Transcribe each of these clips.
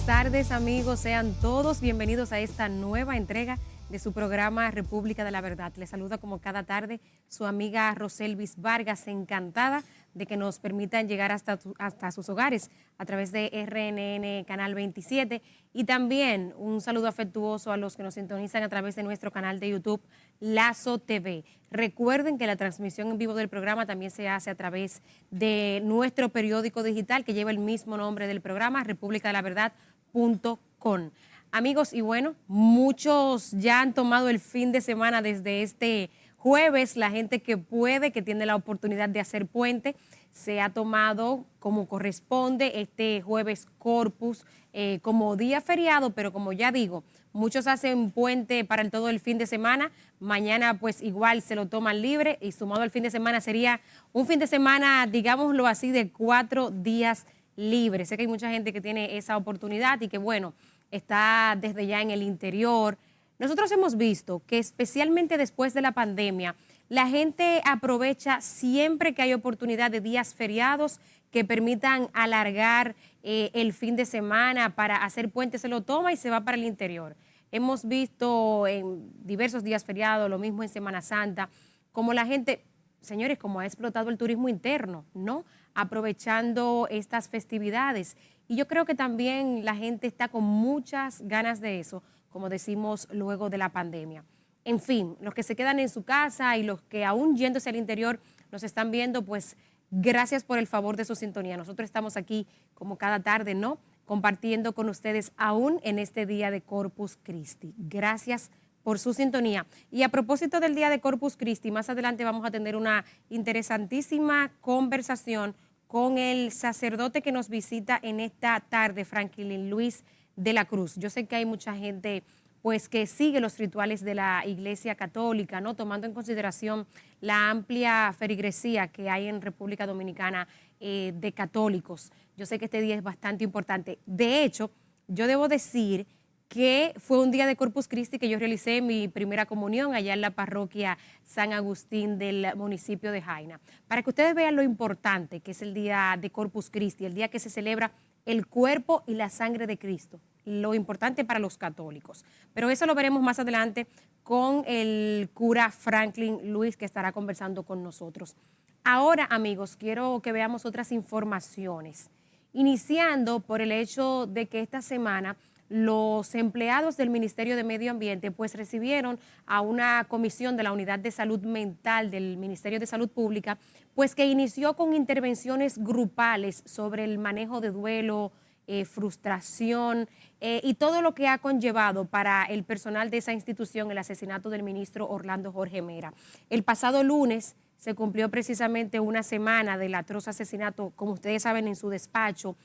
tardes, amigos. Sean todos bienvenidos a esta nueva entrega de su programa República de la Verdad. Les saluda como cada tarde su amiga Roselvis Vargas, encantada de que nos permitan llegar hasta sus hogares a través de RNN Canal 27 y también un saludo afectuoso a los que nos sintonizan a través de nuestro canal de YouTube Lazo TV. Recuerden que la transmisión en vivo del programa también se hace a través de nuestro periódico digital que lleva el mismo nombre del programa, republicadelaverdad.com. Amigos, y bueno, muchos ya han tomado el fin de semana desde este jueves. La gente que puede, que tiene la oportunidad de hacer puente, se ha tomado como corresponde este jueves Corpus como día feriado, pero como ya digo, muchos hacen puente para todo el fin de semana. Mañana pues igual se lo toman libre y sumado al fin de semana sería un fin de semana, digámoslo así, de 4 días libres. Sé que hay mucha gente que tiene esa oportunidad y que bueno, está desde ya en el interior. Nosotros hemos visto que especialmente después de la pandemia, la gente aprovecha siempre que hay oportunidad de días feriados que permitan alargar el fin de semana para hacer puente, se lo toma y se va para el interior. Hemos visto en diversos días feriados, lo mismo en Semana Santa, como la gente, señores, como ha explotado el turismo interno, ¿no? Aprovechando estas festividades. Y yo creo que también la gente está con muchas ganas de eso, como decimos luego de la pandemia. En fin, los que se quedan en su casa y los que aún yéndose al interior nos están viendo, pues gracias por el favor de su sintonía. Nosotros estamos aquí como cada tarde, ¿no? Compartiendo con ustedes aún en este día de Corpus Christi. Gracias por su sintonía. Y a propósito del día de Corpus Christi, más adelante vamos a tener una interesantísima conversación con el sacerdote que nos visita en esta tarde, Franklin Luis de la Cruz. Yo sé que hay mucha gente pues que sigue los rituales de la Iglesia Católica, ¿no? Tomando en consideración la amplia feligresía que hay en República Dominicana de católicos. Yo sé que este día es bastante importante. De hecho, yo debo decir que fue un día de Corpus Christi que yo realicé mi primera comunión allá en la parroquia San Agustín del municipio de Jaina. Para que ustedes vean lo importante que es el día de Corpus Christi, el día que se celebra el cuerpo y la sangre de Cristo, lo importante para los católicos. Pero eso lo veremos más adelante con el cura Franklin Luis, que estará conversando con nosotros. Ahora, amigos, quiero que veamos otras informaciones, iniciando por el hecho de que esta semana los empleados del Ministerio de Medio Ambiente pues recibieron a una comisión de la Unidad de Salud Mental del Ministerio de Salud Pública, pues que inició con intervenciones grupales sobre el manejo de duelo, frustración y todo lo que ha conllevado para el personal de esa institución el asesinato del ministro Orlando Jorge Mera. El pasado lunes se cumplió precisamente una semana del atroz asesinato, como ustedes saben, en su despacho.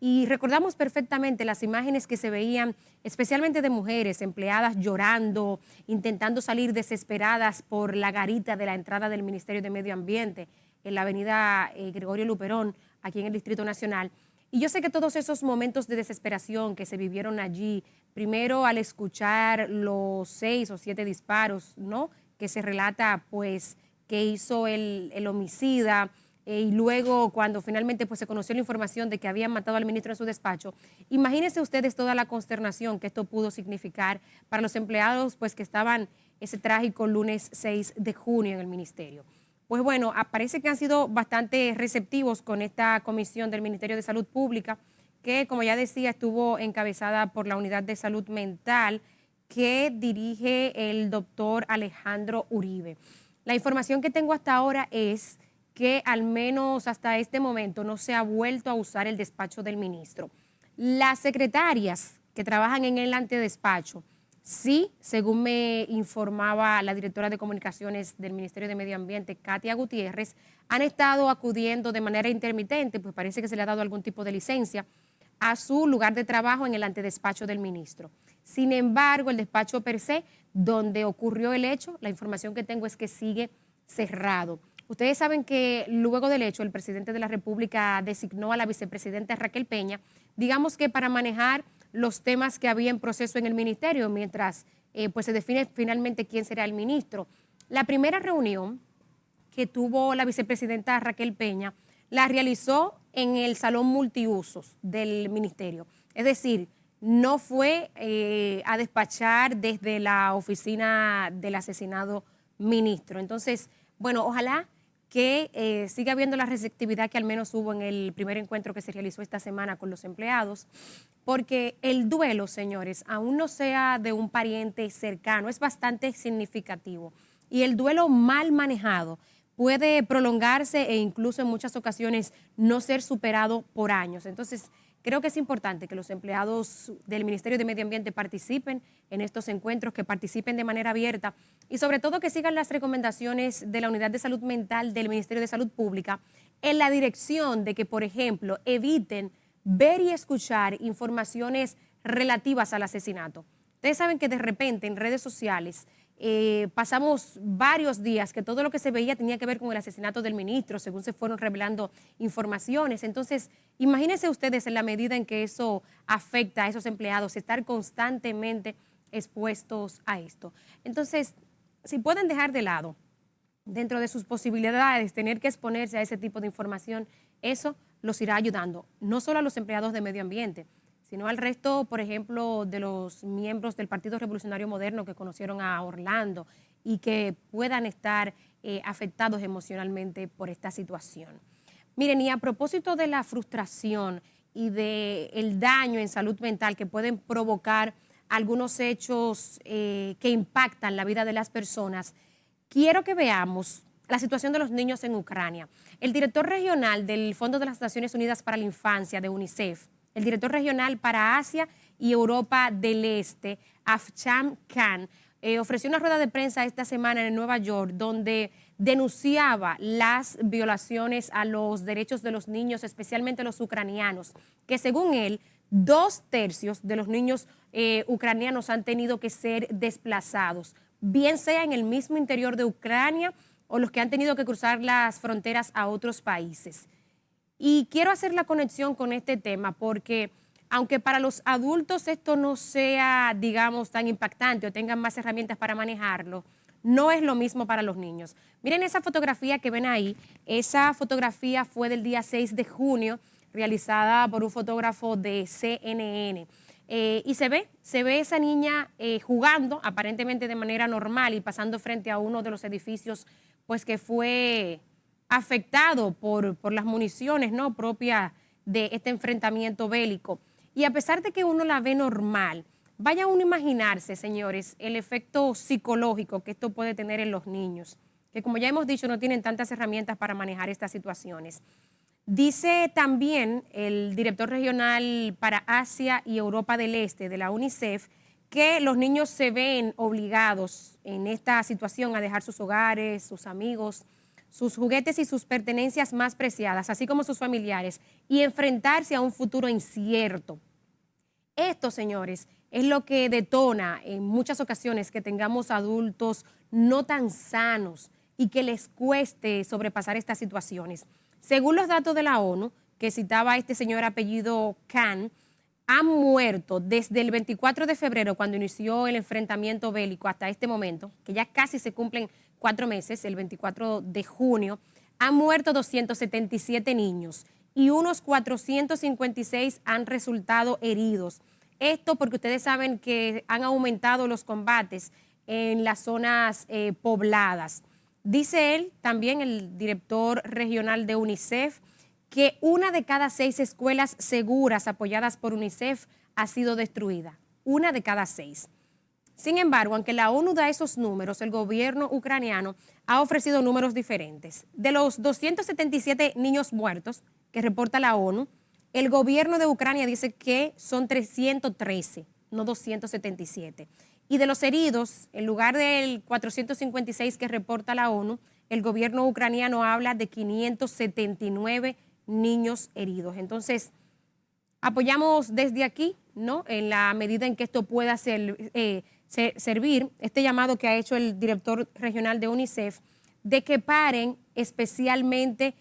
Y recordamos perfectamente las imágenes que se veían, especialmente de mujeres empleadas llorando, intentando salir desesperadas por la garita de la entrada del Ministerio de Medio Ambiente en la avenida Gregorio Luperón, aquí en el Distrito Nacional. Y yo sé que todos esos momentos de desesperación que se vivieron allí, primero al escuchar los 6 o 7 disparos, ¿no?, que se relata pues que hizo el homicida, y luego cuando finalmente pues se conoció la información de que habían matado al ministro en su despacho, imagínense ustedes toda la consternación que esto pudo significar para los empleados pues que estaban ese trágico lunes 6 de junio en el ministerio. Pues bueno, parece que han sido bastante receptivos con esta comisión del Ministerio de Salud Pública, que como ya decía estuvo encabezada por la Unidad de Salud Mental que dirige el doctor Alejandro Uribe. La información que tengo hasta ahora es que al menos hasta este momento no se ha vuelto a usar el despacho del ministro. Las secretarias que trabajan en el antedespacho, sí, según me informaba la directora de comunicaciones del Ministerio de Medio Ambiente, Katia Gutiérrez, han estado acudiendo de manera intermitente, pues parece que se le ha dado algún tipo de licencia a su lugar de trabajo en el antedespacho del ministro. Sin embargo, el despacho per se, donde ocurrió el hecho, la información que tengo es que sigue cerrado. Ustedes saben que luego del hecho, el presidente de la República designó a la vicepresidenta Raquel Peña, digamos que para manejar los temas que había en proceso en el ministerio, mientras pues se define finalmente quién será el ministro. La primera reunión que tuvo la vicepresidenta Raquel Peña la realizó en el salón multiusos del ministerio. Es decir, no fue a despachar desde la oficina del asesinado ministro. Entonces, bueno, ojalá que siga habiendo la receptividad que al menos hubo en el primer encuentro que se realizó esta semana con los empleados, porque el duelo, señores, aún no sea de un pariente cercano, es bastante significativo. Y el duelo mal manejado puede prolongarse e incluso en muchas ocasiones no ser superado por años. Entonces, creo que es importante que los empleados del Ministerio de Medio Ambiente participen en estos encuentros, que participen de manera abierta y sobre todo que sigan las recomendaciones de la Unidad de Salud Mental del Ministerio de Salud Pública en la dirección de que, por ejemplo, eviten ver y escuchar informaciones relativas al asesinato. Ustedes saben que de repente en redes sociales pasamos varios días que todo lo que se veía tenía que ver con el asesinato del ministro, según se fueron revelando informaciones. Entonces, imagínense ustedes en la medida en que eso afecta a esos empleados, estar constantemente expuestos a esto. Entonces, si pueden dejar de lado, dentro de sus posibilidades, tener que exponerse a ese tipo de información, eso los irá ayudando, no solo a los empleados de medio ambiente, sino al resto, por ejemplo, de los miembros del Partido Revolucionario Moderno que conocieron a Orlando y que puedan estar afectados emocionalmente por esta situación. Miren, y a propósito de la frustración y del daño en salud mental que pueden provocar algunos hechos que impactan la vida de las personas, quiero que veamos la situación de los niños en Ucrania. El director regional del Fondo de las Naciones Unidas para la Infancia, de UNICEF, el director regional para Asia y Europa del Este, Afshan Khan, ofreció una rueda de prensa esta semana en Nueva York donde denunciaba las violaciones a los derechos de los niños, especialmente los ucranianos, que según él, 2/3 de los niños ucranianos han tenido que ser desplazados, bien sea en el mismo interior de Ucrania o los que han tenido que cruzar las fronteras a otros países. Y quiero hacer la conexión con este tema porque aunque para los adultos esto no sea, digamos, tan impactante o tengan más herramientas para manejarlo, no es lo mismo para los niños. Miren esa fotografía que ven ahí. Esa fotografía fue del día 6 de junio, realizada por un fotógrafo de CNN. Y se ve esa niña jugando aparentemente de manera normal y pasando frente a uno de los edificios pues que fue afectado por las municiones, ¿no?, propias de este enfrentamiento bélico. Y a pesar de que uno la ve normal, vaya uno a imaginarse, señores, el efecto psicológico que esto puede tener en los niños, que como ya hemos dicho, no tienen tantas herramientas para manejar estas situaciones. Dice también el director regional para Asia y Europa del Este de la UNICEF que los niños se ven obligados en esta situación a dejar sus hogares, sus amigos, sus juguetes y sus pertenencias más preciadas, así como sus familiares, y enfrentarse a un futuro incierto. Esto, señores, es lo que detona en muchas ocasiones que tengamos adultos no tan sanos y que les cueste sobrepasar estas situaciones. Según los datos de la ONU, que citaba este señor apellido Khan, han muerto desde el 24 de febrero, cuando inició el enfrentamiento bélico, hasta este momento, que ya casi se cumplen 4 meses, el 24 de junio, han muerto 277 niños y unos 456 han resultado heridos. Esto porque ustedes saben que han aumentado los combates en las zonas pobladas. Dice él, también el director regional de UNICEF, que 1 de cada 6 escuelas seguras apoyadas por UNICEF ha sido destruida. 1 de cada 6. Sin embargo, aunque la ONU da esos números, el gobierno ucraniano ha ofrecido números diferentes. De los 277 niños muertos que reporta la ONU, el gobierno de Ucrania dice que son 313, no 277. Y de los heridos, en lugar del 456 que reporta la ONU, el gobierno ucraniano habla de 579 niños heridos. Entonces, apoyamos desde aquí, ¿no?, en la medida en que esto pueda servir, este llamado que ha hecho el director regional de UNICEF, de que paren especialmente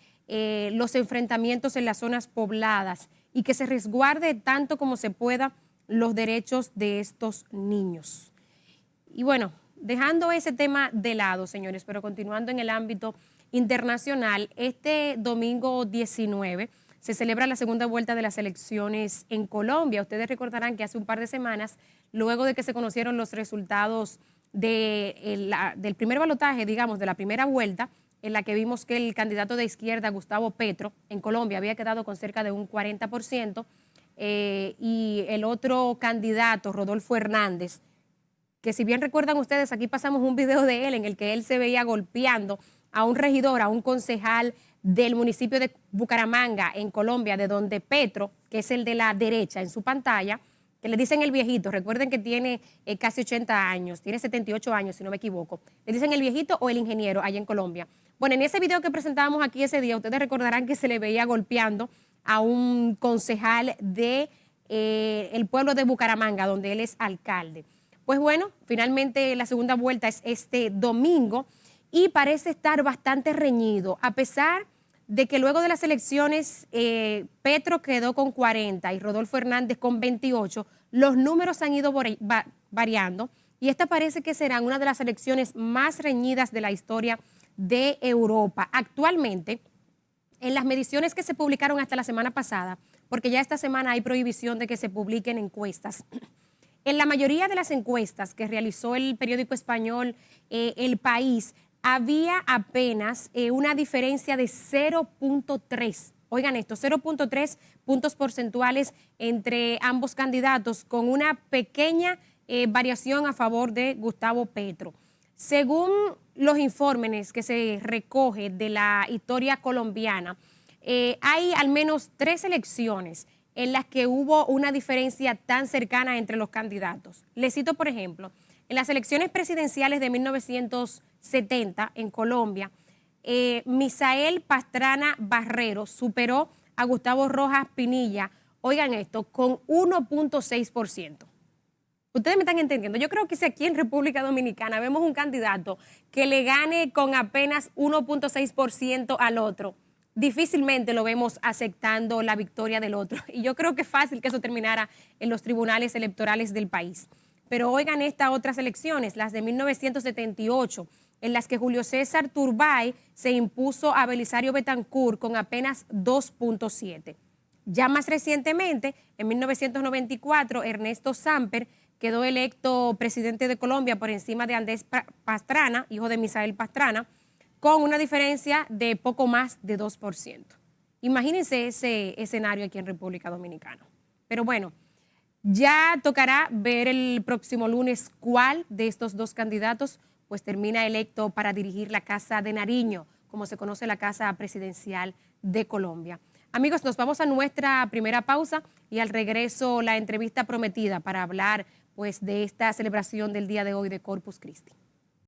los enfrentamientos en las zonas pobladas y que se resguarde tanto como se pueda los derechos de estos niños. Y bueno, dejando ese tema de lado, señores, pero continuando en el ámbito internacional, este domingo 19 se celebra la segunda vuelta de las elecciones en Colombia. Ustedes recordarán que hace un par de semanas, luego de que se conocieron los resultados del primer balotaje, digamos, de la primera vuelta, en la que vimos que el candidato de izquierda, Gustavo Petro, en Colombia había quedado con cerca de un 40%, y el otro candidato, Rodolfo Hernández, que si bien recuerdan ustedes, aquí pasamos un video de él en el que él se veía golpeando a un regidor, a un concejal del municipio de Bucaramanga, en Colombia, de donde Petro, que es el de la derecha en su pantalla, que le dicen el viejito, recuerden que tiene casi 80 años, tiene 78 años si no me equivoco, le dicen el viejito o el ingeniero allá en Colombia. Bueno, en ese video que presentábamos aquí ese día, ustedes recordarán que se le veía golpeando a un concejal de el pueblo de Bucaramanga, donde él es alcalde. Pues bueno, finalmente la segunda vuelta es este domingo y parece estar bastante reñido, a pesar de que luego de las elecciones Petro quedó con 40 y Rodolfo Hernández con 28, los números han ido variando y esta parece que será una de las elecciones más reñidas de la historia de Europa. Actualmente, en las mediciones que se publicaron hasta la semana pasada, porque ya esta semana hay prohibición de que se publiquen encuestas, en la mayoría de las encuestas que realizó el periódico español El País, había apenas una diferencia de 0.3. Oigan esto, 0.3 puntos porcentuales entre ambos candidatos, con una pequeña variación a favor de Gustavo Petro. Según los informes que se recoge de la historia colombiana, hay al menos 3 elecciones en las que hubo una diferencia tan cercana entre los candidatos. Les cito, por ejemplo, en las elecciones presidenciales de 1970 en Colombia, Misael Pastrana Barrero superó a Gustavo Rojas Pinilla, oigan esto, con 1.6%. Ustedes me están entendiendo. Yo creo que si aquí en República Dominicana vemos un candidato que le gane con apenas 1.6% al otro, difícilmente lo vemos aceptando la victoria del otro. Y yo creo que es fácil que eso terminara en los tribunales electorales del país. Pero oigan estas otras elecciones, las de 1978, en las que Julio César Turbay se impuso a Belisario Betancourt con apenas 2.7. Ya más recientemente, en 1994, Ernesto Samper quedó electo presidente de Colombia por encima de Andrés Pastrana, hijo de Misael Pastrana, con una diferencia de poco más de 2%. Imagínense ese escenario aquí en República Dominicana. Pero bueno, ya tocará ver el próximo lunes cuál de estos dos candidatos pues termina electo para dirigir la Casa de Nariño, como se conoce la Casa Presidencial de Colombia. Amigos, nos vamos a nuestra primera pausa y al regreso la entrevista prometida para hablar pues de esta celebración del día de hoy de Corpus Christi.